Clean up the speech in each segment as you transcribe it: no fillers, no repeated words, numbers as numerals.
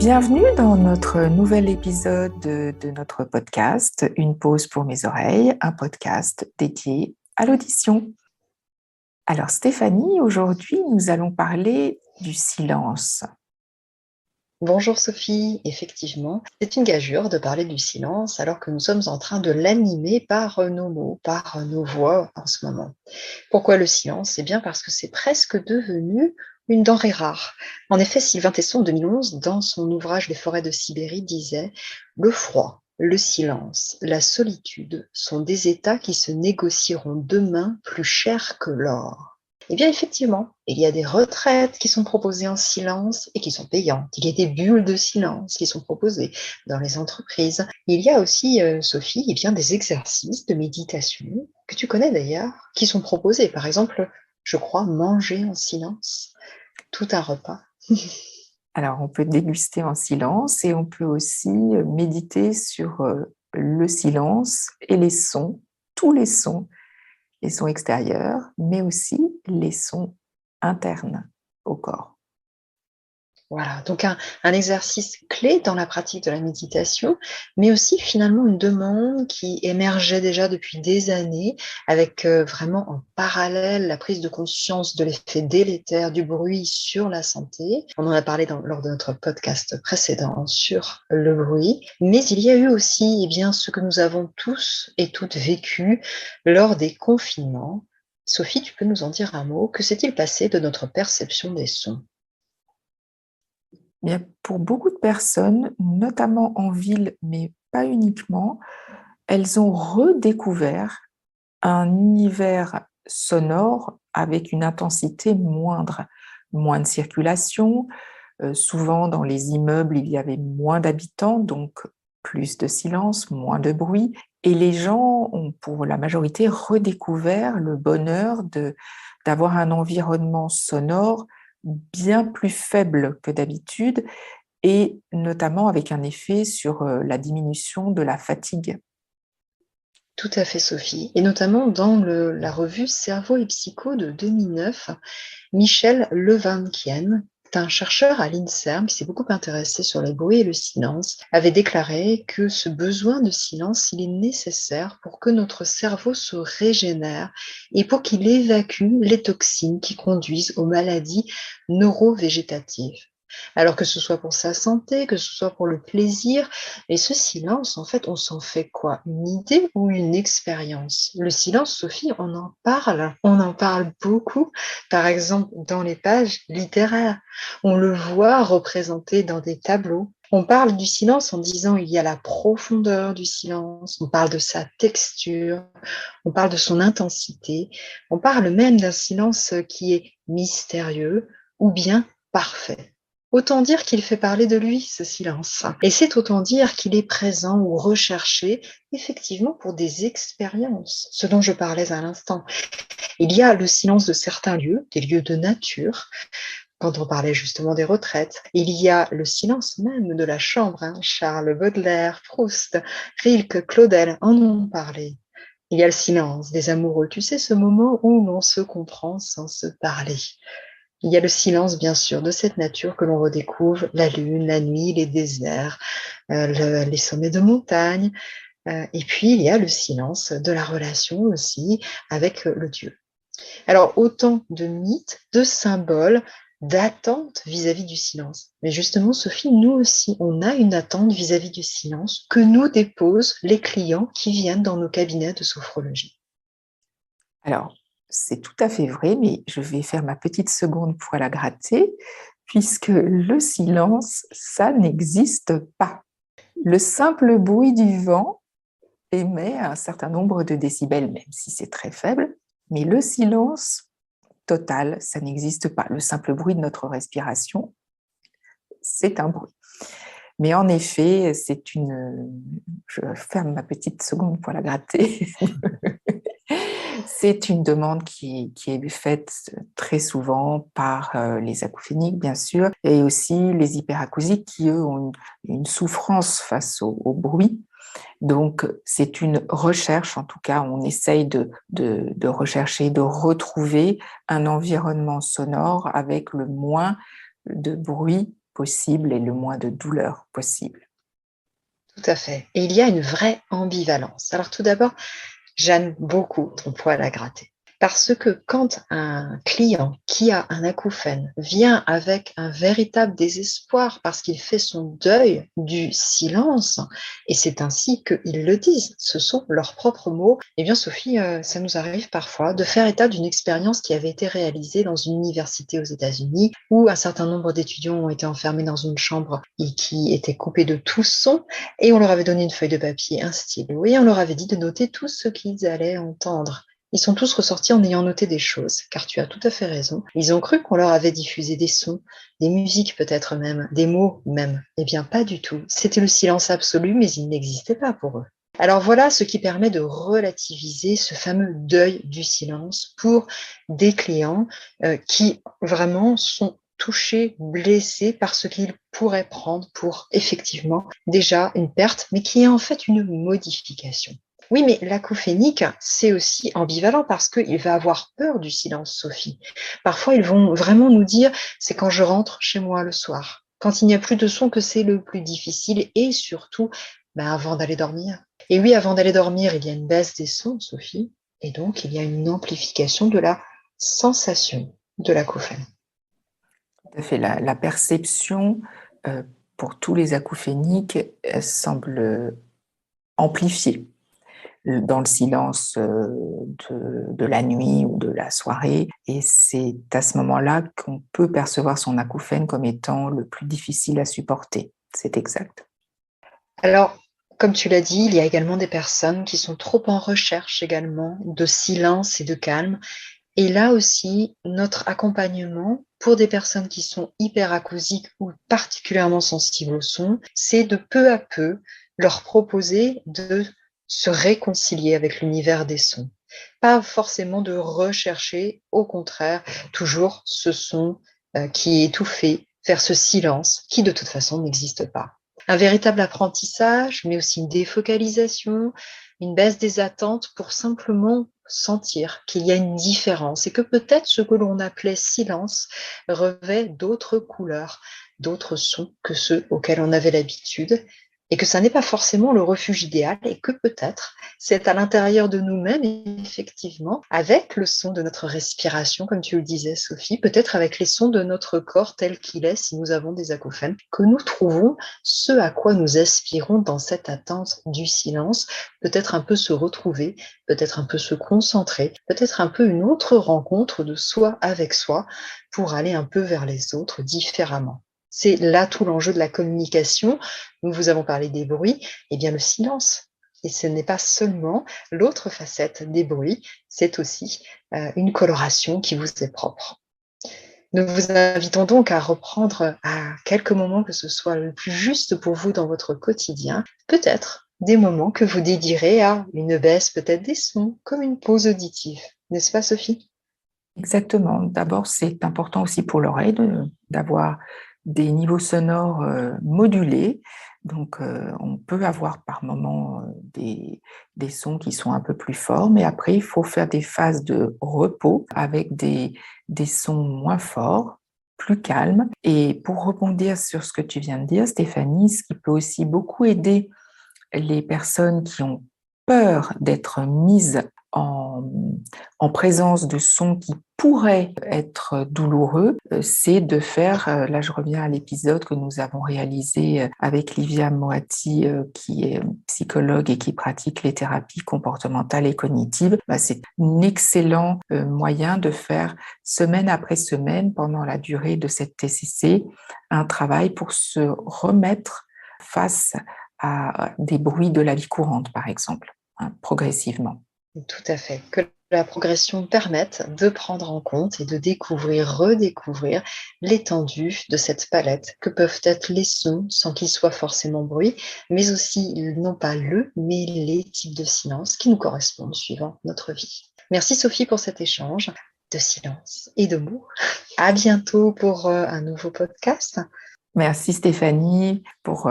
Bienvenue dans notre nouvel épisode de notre podcast Une pause pour mes oreilles, un podcast dédié à l'audition. Alors Stéphanie, aujourd'hui nous allons parler du silence. Bonjour Sophie, effectivement, c'est une gageure de parler du silence alors que nous sommes en train de l'animer par nos mots, par nos voix en ce moment. Pourquoi le silence? Eh bien parce que c'est presque devenu une denrée rare. En effet, Sylvain Tesson, en 2011, dans son ouvrage Les forêts de Sibérie, disait « Le froid, le silence, la solitude sont des états qui se négocieront demain plus cher que l'or. » Eh bien, effectivement, il y a des retraites qui sont proposées en silence et qui sont payantes. Il y a des bulles de silence qui sont proposées dans les entreprises. Il y a aussi, Sophie, eh bien, des exercices de méditation que tu connais d'ailleurs, qui sont proposés. Par exemple, je crois, manger en silence, tout un repas. Alors on peut déguster en silence et on peut aussi méditer sur le silence et les sons, tous les sons extérieurs, mais aussi les sons internes au corps. Voilà, donc un exercice clé dans la pratique de la méditation, mais aussi finalement une demande qui émergeait déjà depuis des années, avec vraiment en parallèle la prise de conscience de l'effet délétère du bruit sur la santé. On en a parlé lors de notre podcast précédent sur le bruit, mais il y a eu aussi bien, ce que nous avons tous et toutes vécu lors des confinements. Sophie, tu peux nous en dire un mot? Que s'est-il passé de notre perception des sons? Bien, pour beaucoup de personnes, notamment en ville, mais pas uniquement, elles ont redécouvert un univers sonore avec une intensité moindre, moins de circulation. Souvent, dans les immeubles, il y avait moins d'habitants, donc plus de silence, moins de bruit. Et les gens ont, pour la majorité, redécouvert le bonheur d'avoir un environnement sonore bien plus faible que d'habitude et notamment avec un effet sur la diminution de la fatigue. Tout à fait, Sophie. Et notamment dans la revue Cerveau et Psycho de 2009, Michel Levankian, un chercheur à l'INSERM qui s'est beaucoup intéressé sur le bruit et le silence, avait déclaré que ce besoin de silence, il est nécessaire pour que notre cerveau se régénère et pour qu'il évacue les toxines qui conduisent aux maladies neurovégétatives. Alors que ce soit pour sa santé, que ce soit pour le plaisir, et ce silence, en fait, on s'en fait quoi? Une idée ou une expérience? Le silence, Sophie, on en parle beaucoup, par exemple dans les pages littéraires. On le voit représenté dans des tableaux. On parle du silence en disant il y a la profondeur du silence, on parle de sa texture, on parle de son intensité, on parle même d'un silence qui est mystérieux ou bien parfait. Autant dire qu'il fait parler de lui, ce silence. Et c'est autant dire qu'il est présent ou recherché, effectivement, pour des expériences, ce dont je parlais à l'instant. Il y a le silence de certains lieux, des lieux de nature, quand on parlait justement des retraites. Il y a le silence même de la chambre, hein. Charles Baudelaire, Proust, Rilke, Claudel en ont parlé. Il y a le silence des amoureux, tu sais, ce moment où l'on se comprend sans se parler. Il y a le silence, bien sûr, de cette nature que l'on redécouvre, la lune, la nuit, les déserts, les sommets de montagne. Et puis, il y a le silence de la relation aussi avec le Dieu. Alors, autant de mythes, de symboles, d'attentes vis-à-vis du silence. Mais justement, Sophie, nous aussi, on a une attente vis-à-vis du silence que nous déposent les clients qui viennent dans nos cabinets de sophrologie. Alors, c'est tout à fait vrai, mais je vais faire ma petite seconde pour la gratter, puisque le silence, ça n'existe pas. Le simple bruit du vent émet un certain nombre de décibels, même si c'est très faible, mais le silence total, ça n'existe pas. Le simple bruit de notre respiration, c'est un bruit. Mais en effet, je ferme ma petite seconde pour la gratter. C'est une demande qui est faite très souvent par les acouphéniques, bien sûr, et aussi les hyperacousiques qui, eux, ont une souffrance face au bruit. Donc, c'est une recherche, en tout cas, on essaye de rechercher, de retrouver un environnement sonore avec le moins de bruit possible et le moins de douleur possible. Tout à fait. Et il y a une vraie ambivalence. Alors tout d'abord, j'aime beaucoup ton poil à gratter. Parce que quand un client qui a un acouphène vient avec un véritable désespoir parce qu'il fait son deuil du silence, et c'est ainsi qu'ils le disent, ce sont leurs propres mots, eh bien Sophie, ça nous arrive parfois de faire état d'une expérience qui avait été réalisée dans une université aux États-Unis où un certain nombre d'étudiants ont été enfermés dans une chambre et qui étaient coupés de tout son, et on leur avait donné une feuille de papier, un stylo, et on leur avait dit de noter tout ce qu'ils allaient entendre. Ils sont tous ressortis en ayant noté des choses, car tu as tout à fait raison. Ils ont cru qu'on leur avait diffusé des sons, des musiques peut-être même, des mots même. Eh bien, pas du tout. C'était le silence absolu, mais il n'existait pas pour eux. Alors voilà ce qui permet de relativiser ce fameux deuil du silence pour des clients qui vraiment sont touchés, blessés par ce qu'ils pourraient prendre pour effectivement déjà une perte, mais qui est en fait une modification. Oui, mais l'acouphénique, c'est aussi ambivalent parce qu'il va avoir peur du silence, Sophie. Parfois, ils vont vraiment nous dire, c'est quand je rentre chez moi le soir, quand il n'y a plus de son que c'est le plus difficile et surtout, avant d'aller dormir. Et oui, avant d'aller dormir, il y a une baisse des sons, Sophie, et donc il y a une amplification de la sensation de l'acouphène. Tout à fait. La perception pour tous les acouphéniques semble amplifiée dans le silence de la nuit ou de la soirée. Et c'est à ce moment-là qu'on peut percevoir son acouphène comme étant le plus difficile à supporter. C'est exact. Alors, comme tu l'as dit, il y a également des personnes qui sont trop en recherche également de silence et de calme. Et là aussi, notre accompagnement pour des personnes qui sont hyperacousiques ou particulièrement sensibles au son, c'est de peu à peu leur proposer de se réconcilier avec l'univers des sons. Pas forcément de rechercher, au contraire, toujours ce son qui est étouffé, faire ce silence qui de toute façon n'existe pas. Un véritable apprentissage, mais aussi une défocalisation, une baisse des attentes pour simplement sentir qu'il y a une différence et que peut-être ce que l'on appelait silence revêt d'autres couleurs, d'autres sons que ceux auxquels on avait l'habitude et que ça n'est pas forcément le refuge idéal et que peut-être c'est à l'intérieur de nous-mêmes, effectivement, avec le son de notre respiration, comme tu le disais, Sophie, peut-être avec les sons de notre corps tel qu'il est, si nous avons des acouphènes, que nous trouvons ce à quoi nous aspirons dans cette attente du silence, peut-être un peu se retrouver, peut-être un peu se concentrer, peut-être un peu une autre rencontre de soi avec soi pour aller un peu vers les autres différemment. C'est là tout l'enjeu de la communication. Nous vous avons parlé des bruits, et bien le silence. Et ce n'est pas seulement l'autre facette des bruits, c'est aussi une coloration qui vous est propre. Nous vous invitons donc à reprendre à quelques moments que ce soit le plus juste pour vous dans votre quotidien, peut-être des moments que vous dédierez à une baisse peut-être des sons, comme une pause auditive. N'est-ce pas, Sophie ? Exactement. D'abord, c'est important aussi pour l'oreille d'avoir des niveaux sonores modulés. Donc, on peut avoir par moments des sons qui sont un peu plus forts, mais après, il faut faire des phases de repos avec des sons moins forts, plus calmes. Et pour rebondir sur ce que tu viens de dire, Stéphanie, ce qui peut aussi beaucoup aider les personnes qui ont peur d'être mises en présence de sons qui pourraient être douloureux, c'est de faire, là je reviens à l'épisode que nous avons réalisé avec Livia Moati, qui est psychologue et qui pratique les thérapies comportementales et cognitives, c'est un excellent moyen de faire semaine après semaine, pendant la durée de cette TCC, un travail pour se remettre face à des bruits de la vie courante, par exemple, progressivement. Tout à fait. Que la progression permette de prendre en compte et de découvrir, redécouvrir l'étendue de cette palette que peuvent être les sons sans qu'ils soient forcément bruit, mais aussi non pas mais les types de silence qui nous correspondent suivant notre vie. Merci Sophie pour cet échange de silence et de mots. À bientôt pour un nouveau podcast. Merci Stéphanie pour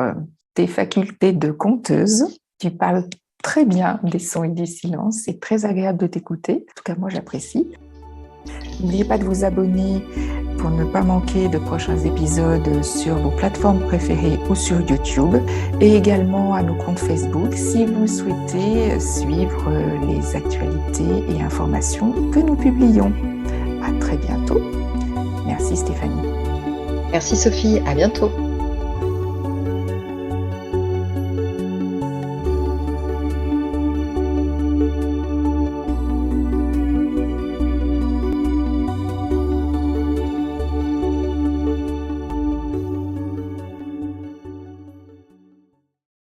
tes facultés de conteuse. Tu parles très bien des sons et du silence. C'est très agréable de t'écouter. En tout cas, moi, j'apprécie. N'oubliez pas de vous abonner pour ne pas manquer de prochains épisodes sur vos plateformes préférées ou sur YouTube, et également à nos comptes Facebook si vous souhaitez suivre les actualités et informations que nous publions. À très bientôt. Merci Stéphanie. Merci Sophie, à bientôt.